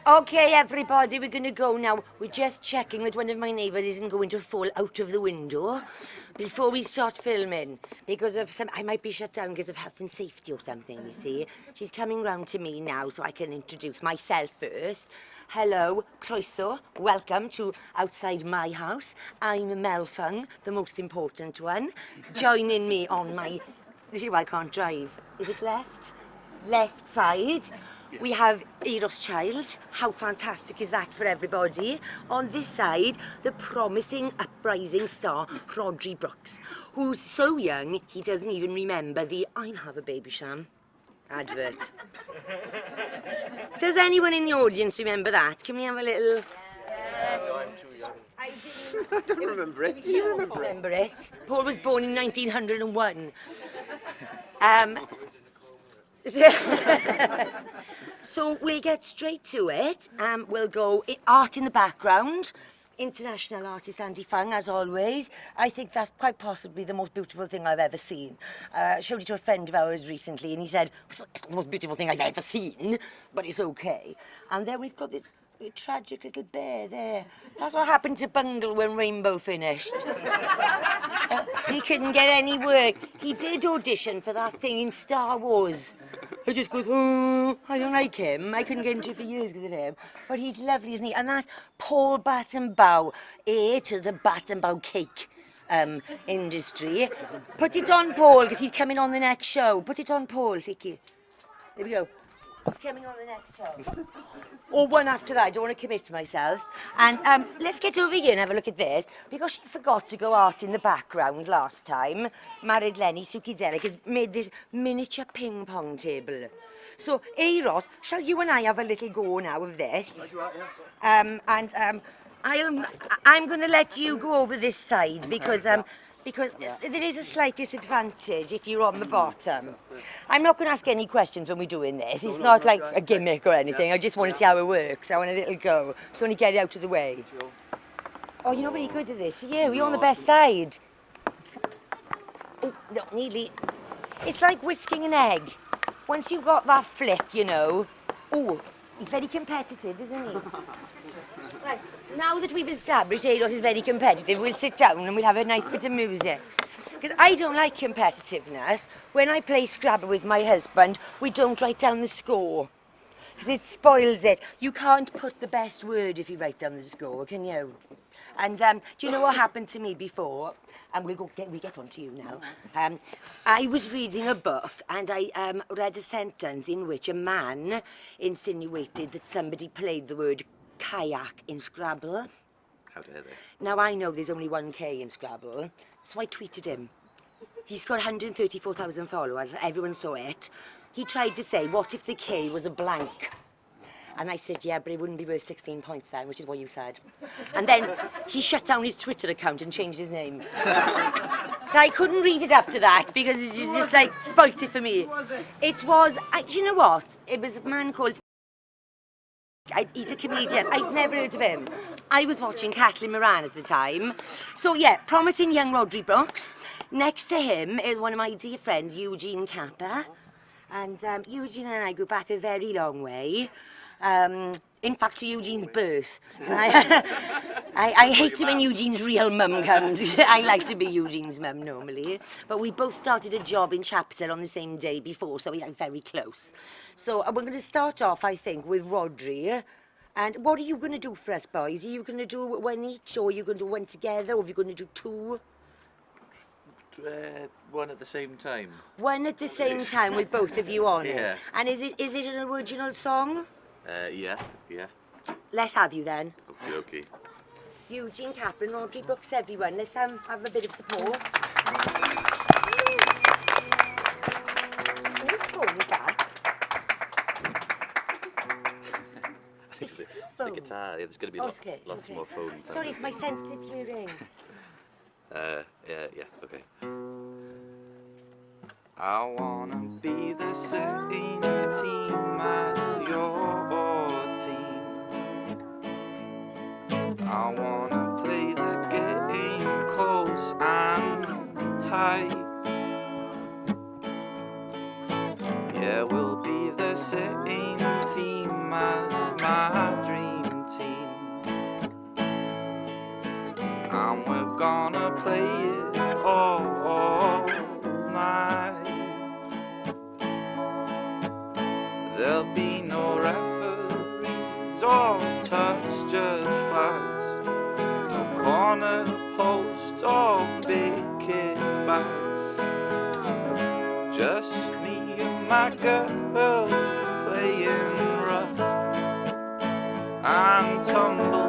Okay, everybody, we're going to go now. We're just checking that one of my neighbours isn't going to fall out of the window before we start filming. Because of I might be shut down because of health and safety or something, you see. She's coming round to me now so I can introduce myself first. Hello, croeso, welcome to outside my house. I'm Mel Fung, the most important one. Joining me on my... This is why I can't drive. Is it left? Left side. Yes. We have Eros Child. How fantastic is that for everybody? On this side, the promising uprising star, Rhodri Brooks, who's so young, he doesn't even remember the I'll have a baby sham advert. Does anyone in the audience remember that? Can we have a little... Yes. I don't remember it. Do you remember it? Paul was born in 1901. So we'll get straight to it. We'll go art in the background. International artist Andy Fung, as always. I think that's quite possibly the most beautiful thing I've ever seen. Showed it to a friend of ours recently, and he said, it's the most beautiful thing I've ever seen, but it's okay. And then we've got this tragic little bear there. That's what happened to Bungle when Rainbow finished. He couldn't get any work. He did audition for that thing in Star Wars. I just goes, oh, I don't like him. I couldn't get into it for years because of him. But he's lovely, isn't he? And that's Paul Battenbow, heir to the Battenbow cake industry. Put it on, Paul, because he's coming on the next show. Put it on, Paul, Vicky. There we go. He's coming on the next show. Or one after that, I don't want to commit to myself. And let's get over here and have a look at this. Because she forgot to go art in the background last time, Married Lenny Sukidelic has made this miniature ping pong table. So, Eros, shall you and I have a little go now of this? I'm going to let you go over this side because there is a slight disadvantage if you're on the bottom. I'm not going to ask any questions when we're doing this. It's not like a gimmick or anything. I just want to see how it works. I want a little go. Just want to get it out of the way. Oh, you're not very good at this, are you? You're on the best side. Oh, no, nearly. It's like whisking an egg. Once you've got that flick, you know. Oh, he's very competitive, isn't he? Right. Now that we've established Eros is very competitive, we'll sit down and we'll have a nice bit of music. Because I don't like competitiveness. When I play Scrabble with my husband, we don't write down the score. Because it spoils it. You can't put the best word if you write down the score, can you? And do you know what happened to me before? And we get on to you now. I was reading a book and I read a sentence in which a man insinuated that somebody played the word kayak in Scrabble. How dare they? Now I know there's only one K in Scrabble, so I tweeted him. He's got 134,000 followers, everyone saw it. He tried to say, what if the K was a blank? And I said, yeah, but it wouldn't be worth 16 points then, which is what you said. And then he shut down his Twitter account and changed his name. I couldn't read it after that because it just like spoilt it for me. It was, do you know what? It was a man called... He's a comedian. I've never heard of him. I was watching Kathleen Moran at the time. So, yeah, promising young Rhodri Brooks. Next to him is one of my dear friends, Eugene Kappa. And Eugene and I go back a very long way. In fact, to Eugene's birth. I hate it when Eugene's real mum comes. I like to be Eugene's mum normally. But we both started a job in Chapter on the same day before, so we're like very close. So we're going to start off, I think, with Rhodri. And what are you going to do for us, boys? Are you going to do one each, or are you going to do one together, or are you going to do two? One at the same time. One at the same time with both of you on Yeah. it. And is it an original song? Yeah. Let's have you then. Okay. Eugene Kaplan, Rhodri Brooks, everyone. Let's have a bit of support. Whose phone is that? It's the guitar. Yeah, there's going to be lots more phones. Sorry, it's my sensitive hearing. Yeah, okay. I wanna be the same team as your team. I wanna play the game close and tight. Yeah, we'll be the same team as my and we're gonna play it all night. There'll be no referees or touch judge flags, no corner post or big kickbacks. Just me and my girl playing rough and tumble.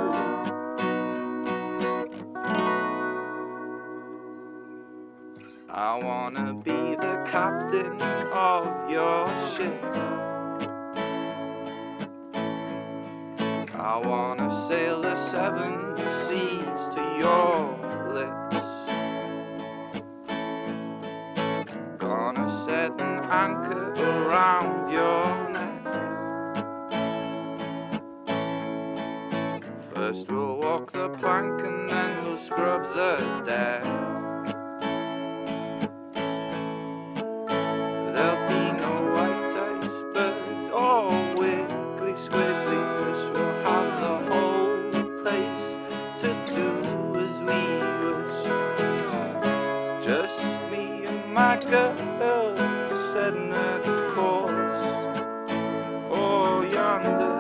I wanna be the captain of your ship. I wanna sail the 7 seas to your lips. Gonna set an anchor around your neck. First we'll walk the plank and then we'll scrub the deck. There'll be no white icebergs or wiggly squiggly fish. We'll have the whole place to do as we wish. Just me and my girl setting a course for yonder.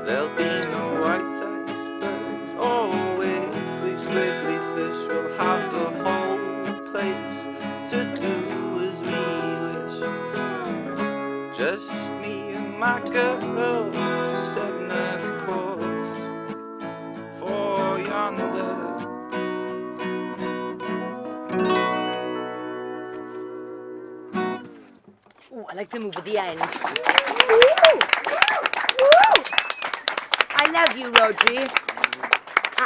There'll be no white icebergs or wiggly squiggly fish. We'll have the whole place to do as we wish. Just me and my girl setting a course for yonder. Ooh, I like the move at the end. Woo! Woo! I love you, Rodri.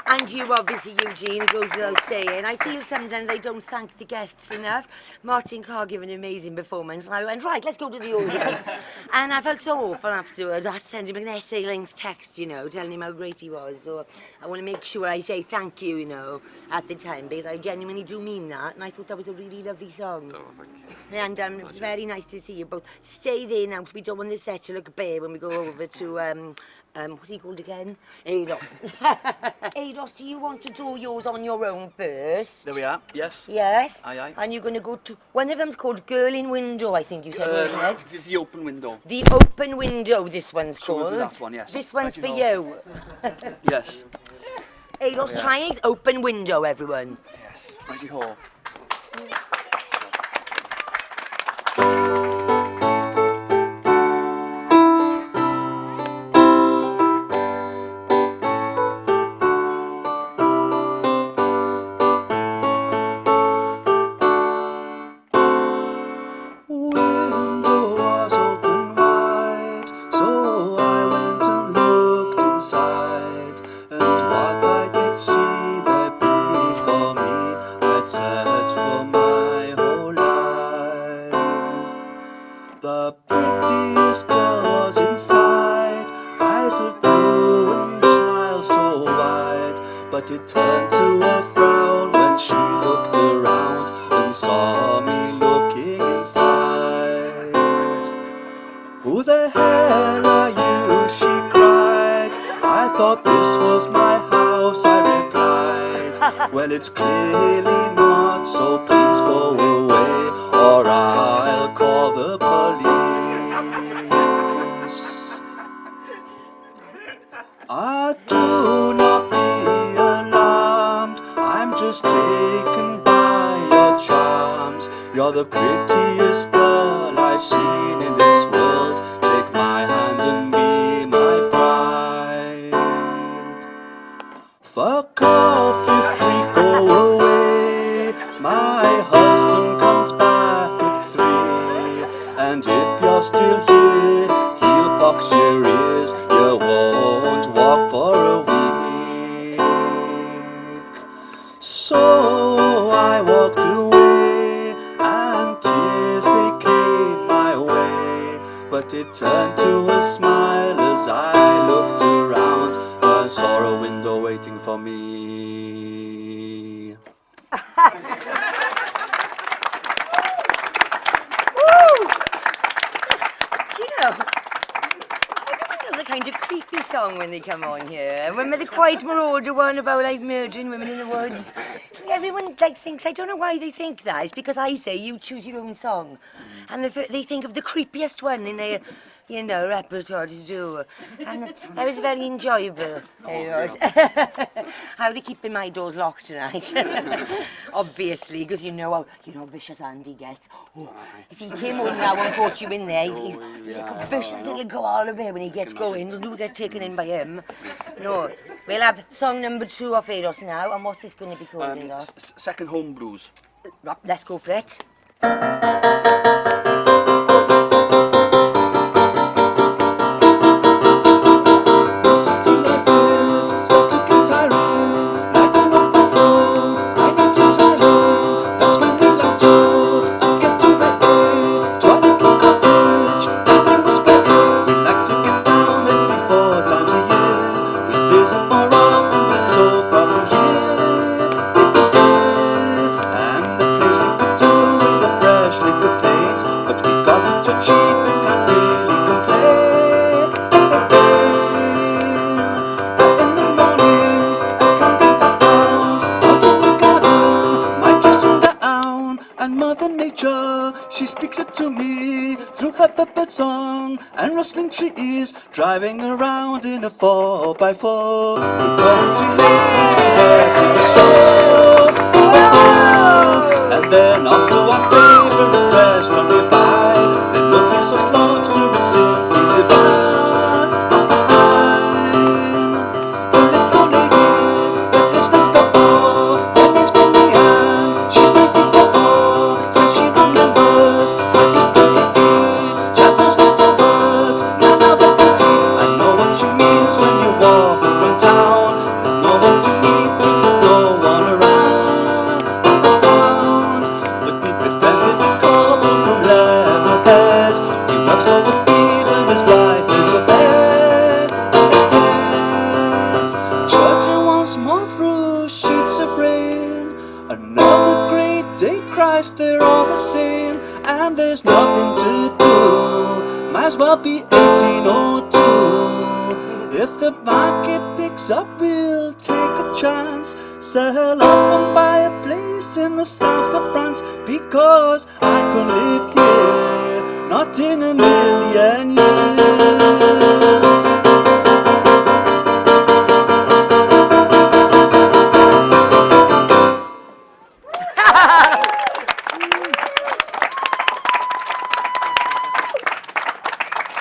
And you, obviously, Eugene, it goes without saying. I feel sometimes I don't thank the guests enough. Martin Carr gave an amazing performance, and I went, right, let's go to the audience. And I felt so awful afterwards. I had to send him an essay-length text, you know, telling him how great he was. So I want to make sure I say thank you, you know, at the time, because I genuinely do mean that. And I thought that was a really lovely song. Oh, thank you. And it was very nice to see you both. Stay there now, because we don't want the set to look bare when we go over to, what's he called again? Eidos. Eidos, do you want to do yours on your own first? There we are, yes. Yes? Aye, aye. And you're going to go to... One of them's called Girl in Window, I think you said, wasn't it? The open window. The Open Window, this one's So we'll called. do that one, yes. This one's As for you you. Yes. Eidos, Yeah. try it. Open Window, everyone. Yes. Righty ho. But it turned to a frown when she looked around and saw me looking inside. Who the hell are you? She cried. I thought this was my house, I replied. Well, it's clearly not, so please go away or I'll call the police. Do not be alarmed, I'm just taken by your charms. You're the prettiest girl I've seen in this world. Take my hand and be my bride. Fuck off, you freak, go away. you're still here, he'll box your ears, you won't walk for a week. So I walked away, and tears they came my way, but it turned to a smile as I looked around and saw a window waiting for me. Everyone does a kind of creepy song when they come on here. Remember the Quiet Marauder one about like murdering women in the woods? Everyone like thinks, I don't know why they think that. It's because I say you choose your own song. And they think of the creepiest one in their, you know, repertoire to do. And that was very enjoyable. How are they keeping my doors locked tonight? Obviously, because you know how vicious Andy gets. Oh, if he came home now and caught you in there, he's like a vicious little koala bear when he gets going. Don't you get taken in by him? No. We'll have song number 2 of Eros now, and what's this going to be called, Eros? Second Home Blues. Right, let's go for it. She speaks it to me through her puppet song and rustling trees, driving around in a 4x4. Through country lanes we head to the shore, and then off to our favourite restaurant nearby. Then no place so lobster is simply divine. The little lady that lives next door, her name's Billy Ann. She's 94, says she remembers I used to be chapels with the words, now they're empty. I know what she means when you walk around town. There's no one to meet 'cause there's no one around. But we befriended a couple from Leatherhead. He works for Upbeat but his wife is a vet. Trudging once more through sheets of rain. Another great day, Christ, they're all the same. And there's nothing to do, might as well be 1802. If the market picks up, we'll take a chance, sell up and buy a place in the south of France. Because I could live here, not in a million years.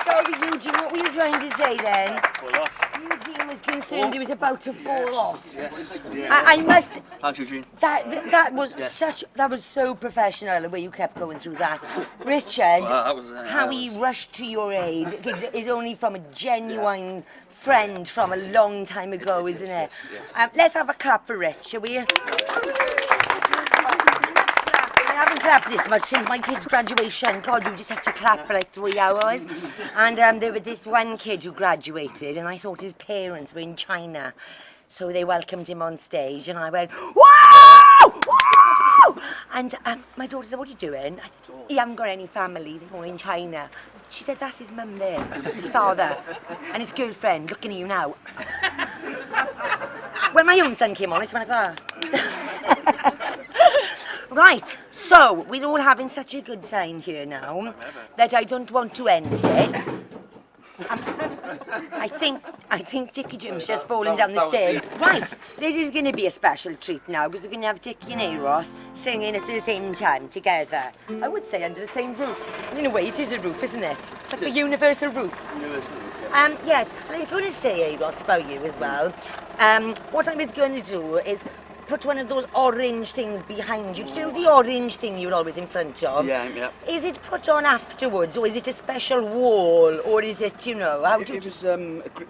Sorry, Eugene, what were you trying to say then? Eugene was concerned he was about to fall off. Yes. I must. Thanks, Eugene. That was that was so professional the way you kept going through that. Richard, how he rushed to your aid is only from a genuine friend from a long time ago, isn't it? Yes. Let's have a clap for Rich, shall we? I haven't clapped this much since my kid's graduation. God, you just had to clap for like 3 hours. And there was this one kid who graduated, and I thought his parents were in China. So they welcomed him on stage, and I went, "Wow! Wow!" And my daughter said, "What are you doing?" I said, "He haven't got any family, they're all in China." She said, "That's his mum there, his father, and his girlfriend looking at you now." When my young son came on, it went like that. Right, so we're all having such a good time here now that I don't want to end it. I think Dickie Jim's just fallen down the stairs. Right, this is going to be a special treat now because we're going to have Dickie and Eros singing at the same time together. I would say under the same roof. In a way, it is a roof, isn't it? It's like a universal roof. Universal roof, Yes, and I was going to say, Eros, about you as well. What I was going to do is put one of those orange things behind you. Do you know the orange thing you're always in front of? Yeah. Is it put on afterwards, or is it a special wall, or is it, you know, how do you... It was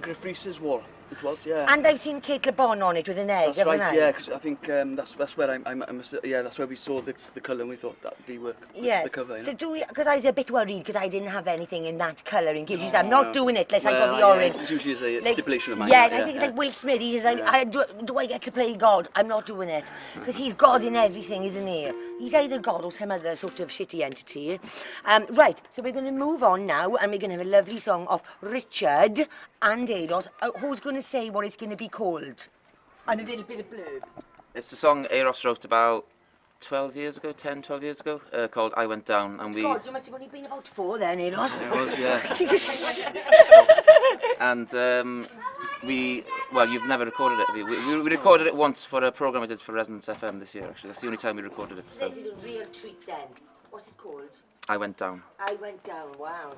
Griff Reese's wall. It was, yeah. And I've seen Kate Le Bon on it with an egg, That's haven't right, I? yeah, 'cause I think that's where that's where we saw the colour and we thought that'd be work with Yes. the cover. You So know? do we, because I was a bit worried because I didn't have anything in that colour in case you said, I'm not doing it unless I got the yeah, orange. It's usually a Like, stipulation of mine. yeah, I think it's like Will Smith. He says, do I get to play God? I'm not doing it. Because he's God in everything, isn't he? He's either God or some other sort of shitty entity. Right, so we're going to move on now and we're going to have a lovely song of Richard and Eiros. Who's going to say what it's going to be called? And a little bit of blurb. It's a song Eiros wrote about 12 years ago, 10, 12 years ago, called I Went Down, and we... God, you must have only been about 4 then, Eiros. It was, yeah. And well, you've never recorded it, have you? We recorded it once for a programme I did for Resonance FM this year, actually. That's the only time we recorded it. So. This is a real treat then. What's it called? I Went Down. I Went Down, wow.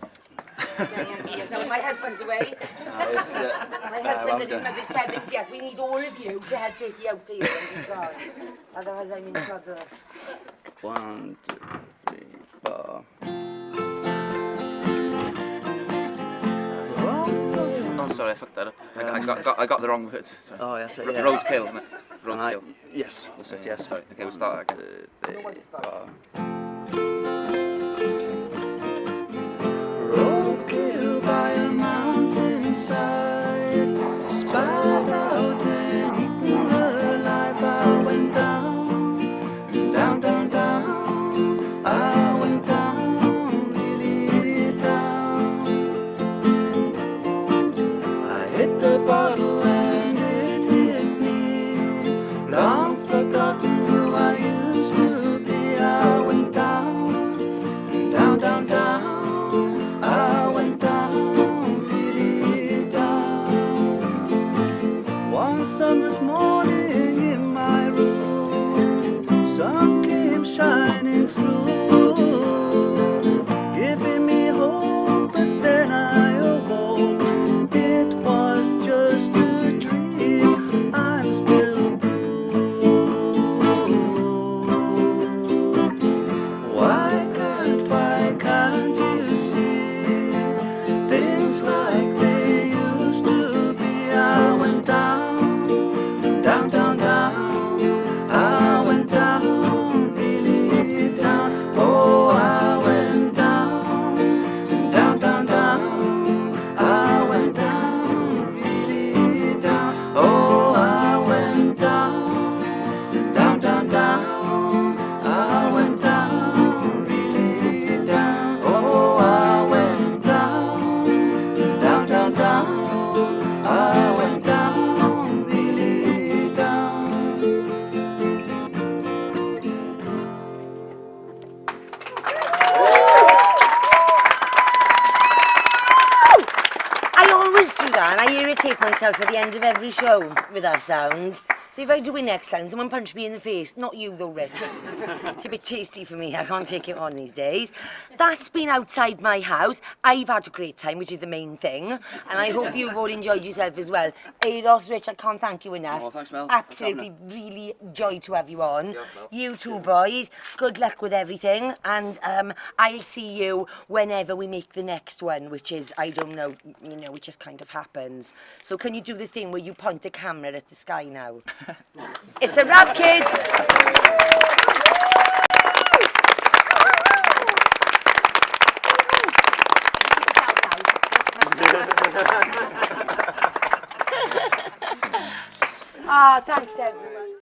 Many ideas. Now, my husband's away. My husband at his mother's 70th. We need all of you to help take you out to you when he's gone. Otherwise, I'm in trouble. 1, 2, 3, 4. Oh, sorry, I fucked that up. I got the wrong words. Sorry. Oh, yes, yeah. Roadkill. Roadkill. Yes, that's it, yes. Sorry, okay, we'll start again. 1, 2, 3, 4. Roadkill by a mountainside, spat out and eaten alive. I went down, down, down, down. I went down, really down. I hit the bottle and it hit me. Long forgotten who I used to be. I went down, down, down, down. I went down, really down. One summer's morning in my room, sun came shining through, giving me hope, but then I awoke. It was just a dream, I'm still blue. Why can't you see things like they used to be? I went down, down, down, down. I went down, really down. Oh, I went down, down, down, down. I went down, really down. Oh, I went down, down, down, down. I went down, really down. Oh, I went down, down, down, down. I went down, really down. I always do that, and I irritate myself at the end of every show with that sound. So if I do it next time, someone punch me in the face. Not you though, Rich. It's a bit tasty for me. I can't take it on these days. That's been outside my house. I've had a great time, which is the main thing. And I hope you've all enjoyed yourself as well. Eiros, Rich, I can't thank you enough. Oh, thanks, Mel. Absolutely, really joy to have you on. You two boys, good luck with everything. And I'll see you whenever we make the next one, which is, I don't know, you know, it just kind of happens. So can you do the thing where you point the camera at the sky now? It's a wrap, kids! Ah, thanks everyone.